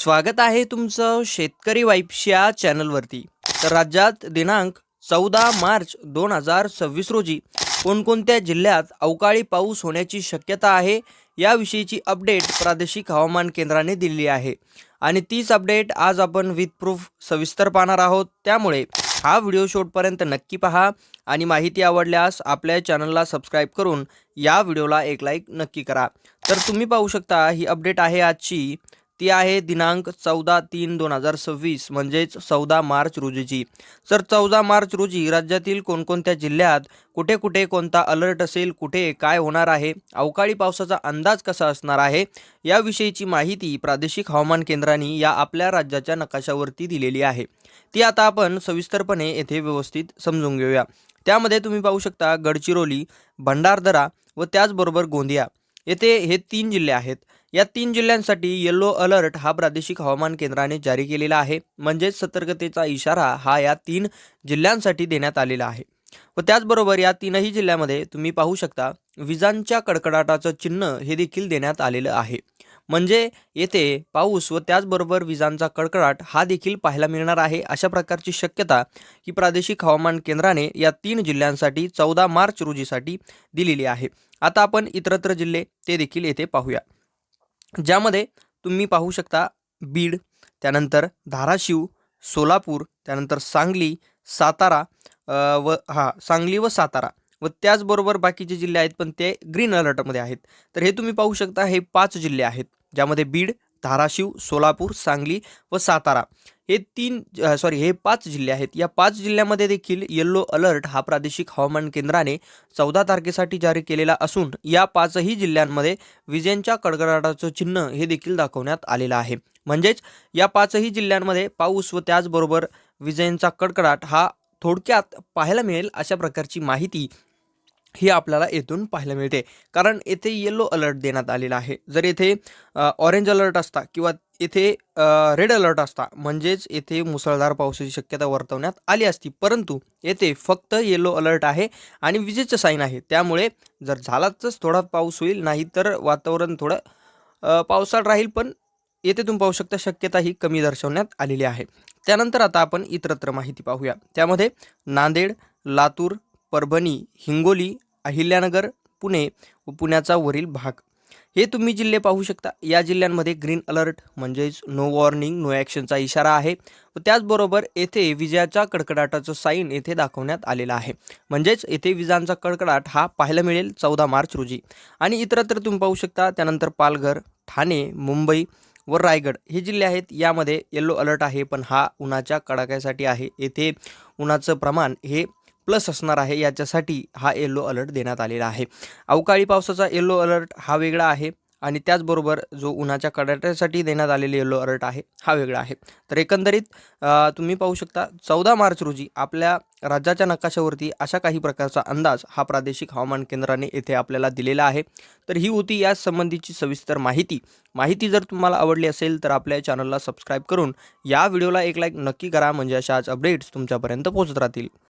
स्वागत आहे तुमचं शेतकरी वाईब्स या चॅनलवरती। तर राज्यात दिनांक 14 मार्च 2026 रोजी कोणकोणत्या जिल्ह्यात अवकाळी पाऊस होण्याची शक्यता आहे याविषयीची अपडेट प्रादेशिक हवामान केंद्राने दिली आहे आणि तीच अपडेट आज आपण विथ प्रूफ सविस्तर पाहणार आहोत। त्यामुळे हा व्हिडिओ शेवटपर्यंत नक्की पहा आणि माहिती आवडल्यास आपल्या चॅनलला सबस्क्राईब करून या व्हिडिओला एक लाईक नक्की करा। तर तुम्ही पाहू शकता ही अपडेट आहे आजची, ती आहे दिनांक 14/3/2026 म्हणजेच 14 मार्च रोजीची। तर 14 मार्च रोजी राज्यातील कोणकोणत्या जिल्ह्यात कुठे कुठे कोणता अलर्ट असेल, कुठे काय होणार आहे, अवकाळी पावसाचा अंदाज कसा असणार आहे याविषयीची माहिती प्रादेशिक हवामान केंद्राने या आपल्या राज्याच्या नकाशावरती दिलेली आहे। ती आता आपण सविस्तरपणे येथे व्यवस्थित समजून घेऊया। त्यामध्ये तुम्ही पाहू शकता गडचिरोली, भंडारदरा व त्याचबरोबर गोंदिया येथे हे 3 जिल्हे आहेत। या 3 जिल्ह्यांसाठी येलो अलर्ट हा प्रादेशिक हवामान केंद्राने जारी केलेला आहे, म्हणजेच सतर्कतेचा इशारा हा या 3 जिल्ह्यांसाठी देण्यात आलेला आहे। व त्याचबरोबर या 3ही जिल्ह्यामध्ये तुम्ही पाहू शकता विजांच्या कडकडाटाचं चिन्ह हे देखील देण्यात आलेलं आहे। म्हणजे येथे पाऊस व त्याचबरोबर विजांचा कडकडाट हा देखील पाहायला मिळणार आहे। अशा प्रकारची शक्यता ही प्रादेशिक हवामान केंद्राने या 3 जिल्ह्यांसाठी 14 मार्च रोजीसाठी दिलेली आहे। आता आपण इतरत्र जिल्हे ते देखील येथे पाहूया, ज्यामध्ये तुम्ही पाहू शकता बीड, त्यानंतर धाराशिव, सोलापूर, त्यानंतर सांगली, सातारा सांगली व सातारा व त्याचबरोबर बाकीचे जिल्हे आहेत पण ते ग्रीन अलर्टमध्ये आहेत। तर हे तुम्ही पाहू शकता हे 5 जिल्हे आहेत, ज्यामध्ये बीड, धाराशिव, सोलापूर, सांगली व सातारा हे 5 जिल्हे आहेत। या 5 जिल्ह्यामध्ये देखील येलो अलर्ट हा प्रादेशिक हवामान केंद्राने 14 तारखेसाठी जारी केलेला असून या 5ही जिल्ह्यांमध्ये विजेंच्या कडकडाटाचं चिन्ह हे देखील दाखवण्यात आलेलं आहे। म्हणजेच या 5ही जिल्ह्यांमध्ये पाऊस व त्याचबरोबर विजेंचा कडकडाट हा थोडक्यात पाहायला मिळेल अशा प्रकारची माहिती ही आपल्याला येथून पाहायला मिळते, कारण येथे येलो अलर्ट देण्यात आलेला आहे। जर येथे ऑरेंज अलर्ट असता किंवा येथे रेड अलर्ट असता म्हणजेच येथे मुसळधार पावसाची शक्यता वर्तवण्यात आली असती, परंतु येथे फक्त येलो अलर्ट आहे आणि विजेचं साईन आहे। त्यामुळे जर झालाच थोडा पाऊस होईल, नाही तर वातावरण थोडं पावसाळ राहील, पण येथे तुम्ही पाहू शकता शक्यता ही कमी दर्शवण्यात आलेली आहे। त्यानंतर आता आपण इतरत्र माहिती पाहूया। त्यामध्ये नांदेड, लातूर, परभणी, हिंगोली, अहिल्यानगर, पुणे व पुण्याचा वरील भाग हे तुम्ही जिल्हे पाहू शकता। या जिल्ह्यांमध्ये ग्रीन अलर्ट म्हणजेच नो वॉर्निंग नो ॲक्शनचा इशारा आहे व त्याचबरोबर येथे विजेच्या कडकडाटाचं साईन येथे दाखवण्यात आलेलं आहे। म्हणजेच येथे विजांचा कडकडाट हा पाहायला मिळेल 14 मार्च रोजी। आणि इतरत्र तुम्ही पाहू शकता त्यानंतर पालघर, ठाणे, मुंबई व रायगड हे जिल्हे आहेत। यामध्ये येलो अलर्ट आहे, पण हा उन्हाच्या कडाक्यासाठी आहे। येथे उन्हाचं प्रमाण हे प्लस असणार आहे, याच्यासाठी हा येलो अलर्ट देण्यात आलेला आहे। अवकाळी पावसाचा येलो अलर्ट हा वेगळा आहे आणि त्याचबरोबर जो उन्हाच्या कडाक्यासाठी देण्यात आलेले येलो अलर्ट आहे हा वेगळा आहे। तर एकंदरीत तुम्ही पाहू शकता 14 मार्च रोजी आपल्या राज्याच्या नकाशावरती अशा काही प्रकारचा अंदाज हा प्रादेशिक हवामान केंद्राने येथे आपल्याला दिलेला आहे। तर ही होती या संबंधीची सविस्तर माहिती जर तुम्हाला आवडली असेल तर आपल्या चॅनलला सबस्क्राईब करून या व्हिडिओला एक लाईक नक्की करा, म्हणजे अशाच अपडेट्स तुमच्यापर्यंत पोहोचत राहतील।